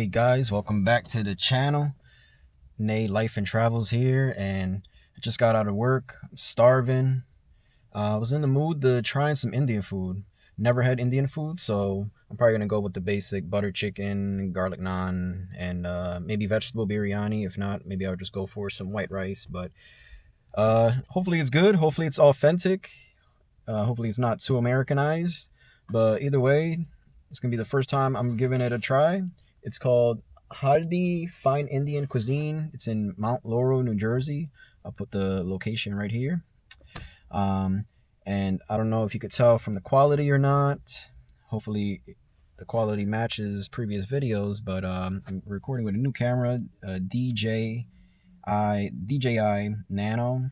Hey guys, welcome back to the channel. NaeLifeandTravels here, and I just got out of work. I'm starving. I was in the mood to trying some Indian food. Never had Indian food, so I'm probably gonna go with the basic butter chicken, garlic naan, and maybe vegetable biryani. If not, maybe I'll just go for some white rice. But hopefully it's good. Hopefully it's authentic. Hopefully it's not too Americanized. But either way, it's gonna be the first time I'm giving it a try. It's called Haldi Fine Indian Cuisine. It's in Mount Laurel, New Jersey. I'll put the location right here. Um, and I don't know if you could tell from the quality or not. Hopefully the quality matches previous videos, but I'm recording with a new camera, DJI Nano.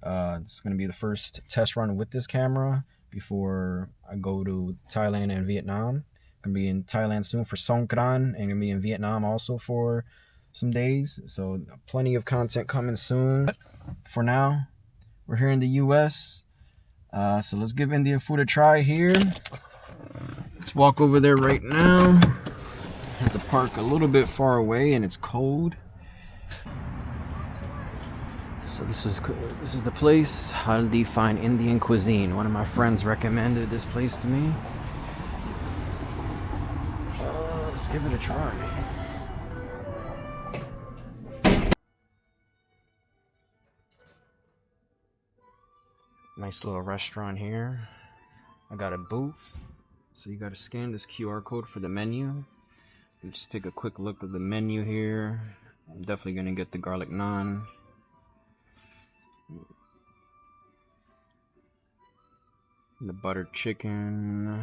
It's going to be the first test run with this camera before I go to Thailand and Vietnam. I'm going to be in Thailand soon for Songkran, and going to be in Vietnam also for some days. So plenty of content coming soon. But for now, we're here in the US. So let's give Indian food a try here. Let's walk over there right now. I have to park a little bit far away and it's cold. So this is the place, Haldi Fine Indian Cuisine. One of my friends recommended this place to me. Let's give it a try. Nice little restaurant here. I got a booth. So you gotta scan this QR code for the menu. You just take a quick look at the menu here. I'm definitely gonna get the garlic naan. The butter chicken,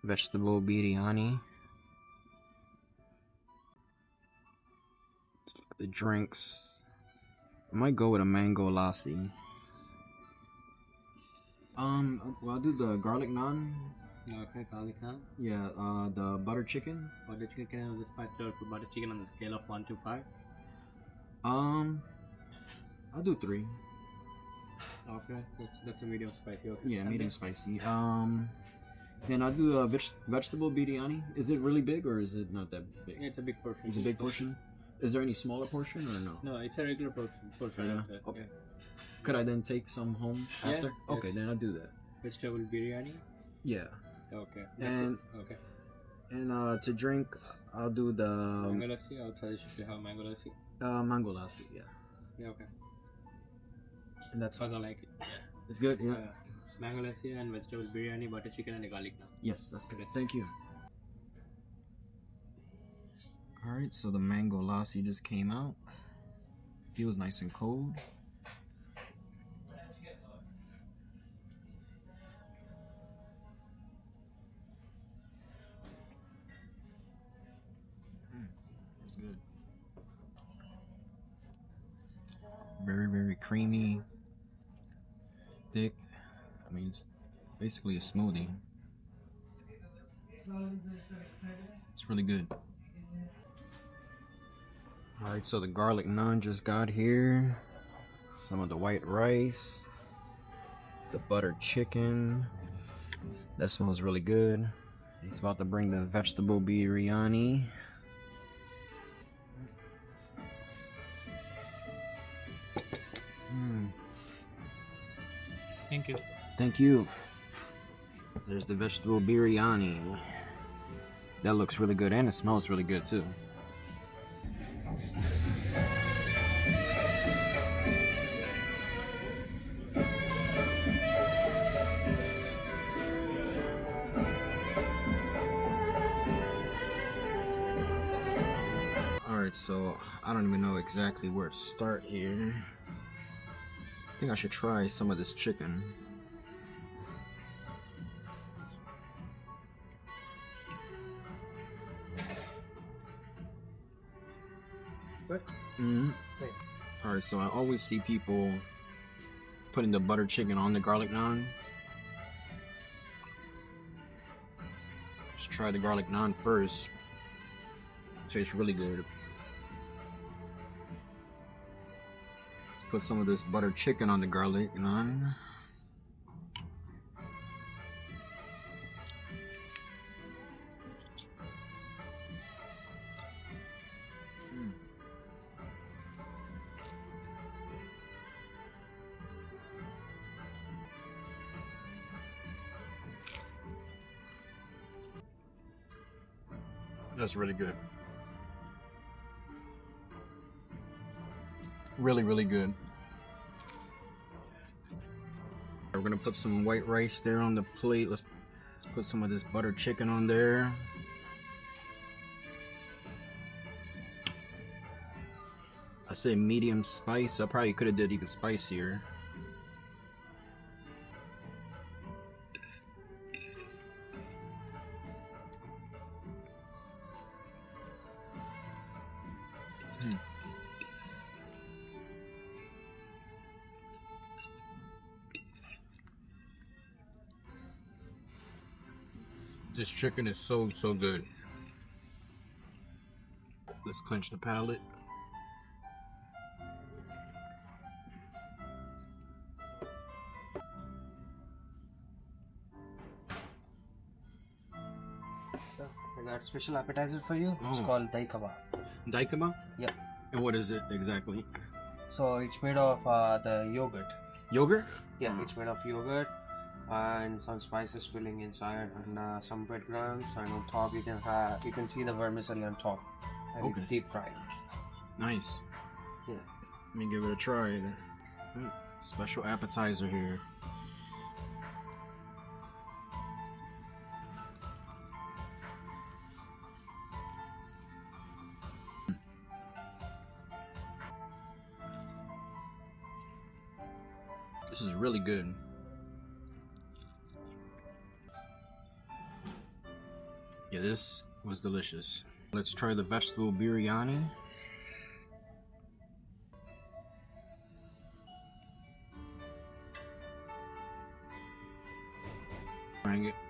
vegetable biryani. Let's look at the drinks. I might go with a mango lassi. Well, I'll do the garlic naan. Okay, garlic naan. Yeah, the butter chicken. Butter chicken and the spice for butter chicken on the scale of 1 to 5. I'll do 3. Okay, that's a medium spicy. Okay. Yeah, medium spicy. Then I'll do a vegetable biryani. Is it really big or is it not that big? Yeah, it's a big portion. It's a big portion. Is there any smaller portion or no? No, it's a regular portion. Yeah. Okay. Could I then take some home after? Yeah, okay, yes. Then I'll do that. Vegetable biryani. Yeah. Okay. Okay. And to drink, I'll do the mango lassi. I'll suggest you to have mango lassi. Mango lassi. Yeah. Yeah. Okay. And that's. I like it. Yeah. It's good. Yeah. Mango lassi and vegetable biryani, butter chicken and a garlic naan. Yes, that's good. Thank you. All right, so the mango lassi just came out. Feels nice and cold. It's good. Very, very creamy, thick. I mean, it's basically a smoothie. It's really good. Alright, so the garlic naan just got here. Some of the white rice. The butter chicken. That smells really good. He's about to bring the vegetable biryani. Thank you. Thank you. There's the vegetable biryani. That looks really good and it smells really good too. Alright, so I don't even know exactly where to start here. I think I should try some of this chicken. Good. Alright, so I always see people putting the butter chicken on the garlic naan. Just try the garlic naan first. It tastes really good. Put some of this butter chicken on the garlic naan. That's really good. Really, really good. We're gonna put some white rice there on the plate. Let's put some of this butter chicken on there. I say medium spice. I probably could have did even spicier. This chicken is so good. Let's clench the palate. So, I got special appetizer for you. It's called dahi kebab. Dahi kebab? Yeah. And what is it exactly? So it's made of the yogurt. Yogurt? Yeah, it's made of yogurt and some spices filling inside, and some breadcrumbs, and on top you can see the vermicelli on top. And Okay. It's deep fried. Nice. Yeah. Let me give it a try. Special appetizer here. This is really good. Yeah, this was delicious. Let's try the vegetable biryani.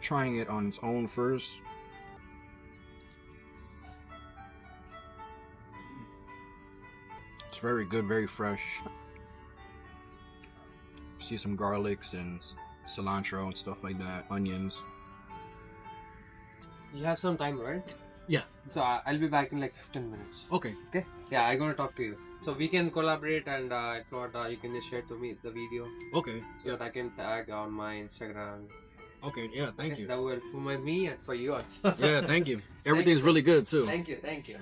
Trying it on its own first. It's very good, very fresh. See some garlics and cilantro and stuff like that, onions. You have some time, right? Yeah. So I'll be back in like 15 minutes. Okay. Okay? Yeah, I'm gonna talk to you. So we can collaborate, and if not, you can just share to me the video Okay. so that I can tag on my Instagram. Okay. Yeah. Thank you. That will for me and for you also. Yeah. Thank you. Everything's really good too. Thank you. Thank you.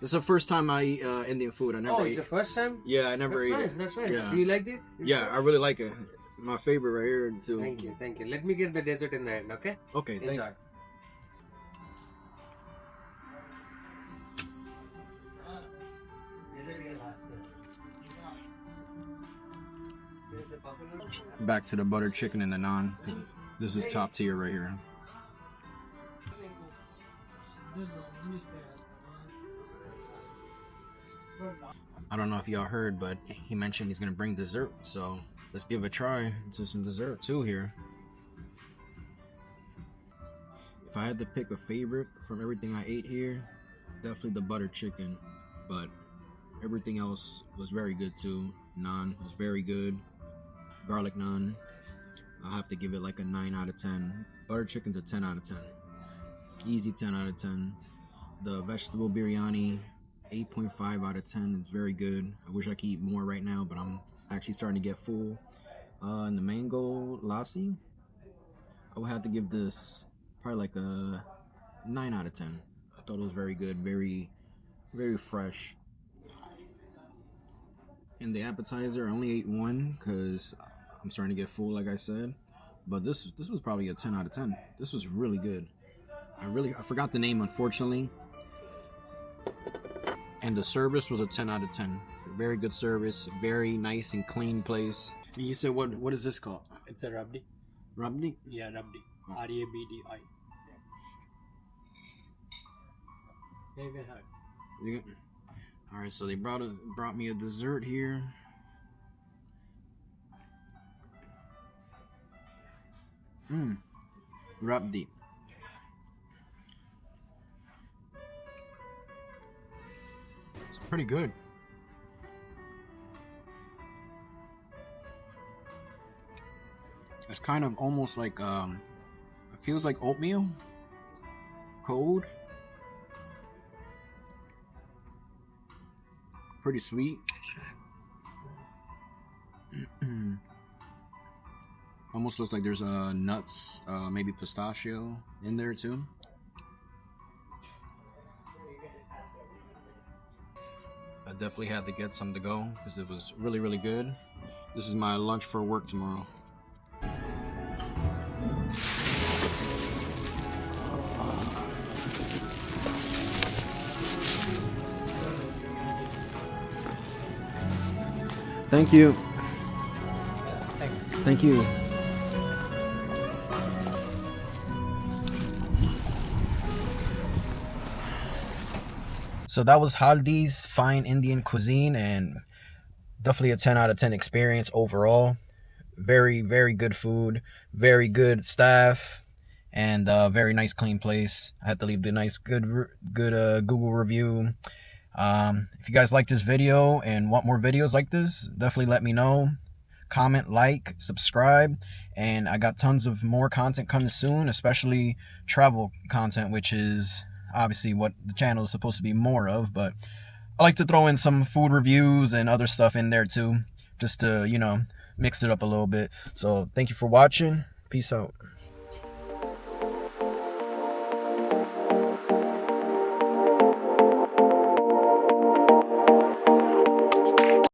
This is the first time I eat Indian food. I never Oh, ate. it's your first time? Yeah, I never That's ate nice. it. That's nice. Yeah. Do you like it? Yeah, I really like it. My favorite right here too. Thank you. Thank you. Let me get the dessert in the end, okay? Okay. Thank Enjoy. you. Back to the butter chicken and the naan, because this is top tier right here. I don't know if y'all heard, but he mentioned he's gonna bring dessert, so let's give a try to some dessert too here. If I had to pick a favorite from everything I ate here, definitely the butter chicken, but everything else was very good too. Naan was very good. Garlic naan, I'll have to give it like a 9 out of 10. Butter chicken's a 10 out of 10. Easy 10 out of 10. The vegetable biryani, 8.5 out of 10. It's very good. I wish I could eat more right now, but I'm actually starting to get full. And the mango lassi, I would have to give this probably like a 9 out of 10. I thought it was very good, very, very fresh. And the appetizer, I only ate one because I'm starting to get full, like I said. But this was probably a 10 out of 10. This was really good. I forgot the name, unfortunately. And the service was a 10 out of 10. Very good service, very nice and clean place. And you said what is this called? It's a rabdi. Rabdi? Yeah, rabdi. Oh. R-A-B-D-I. Yeah, you can have it. All right, so they brought me a dessert here. Rabdi. It's pretty good. It's kind of almost like it feels like oatmeal, cold. Pretty sweet. Almost looks like there's nuts, maybe pistachio in there too. definitely had to get some to go because it was really, really good. This is my lunch for work tomorrow. Thank you. Thank you. So that was Haldi's Fine Indian Cuisine, and definitely a 10 out of 10 experience overall. Very, very good food, very good staff, and very nice, clean place. I had to leave the nice, good Google review. If you guys like this video and want more videos like this, definitely let me know. Comment, like, subscribe, and I got tons of more content coming soon, especially travel content, which is obviously what the channel is supposed to be more of, but I like to throw in some food reviews and other stuff in there too, just to, mix it up a little bit. So thank you for watching. Peace out.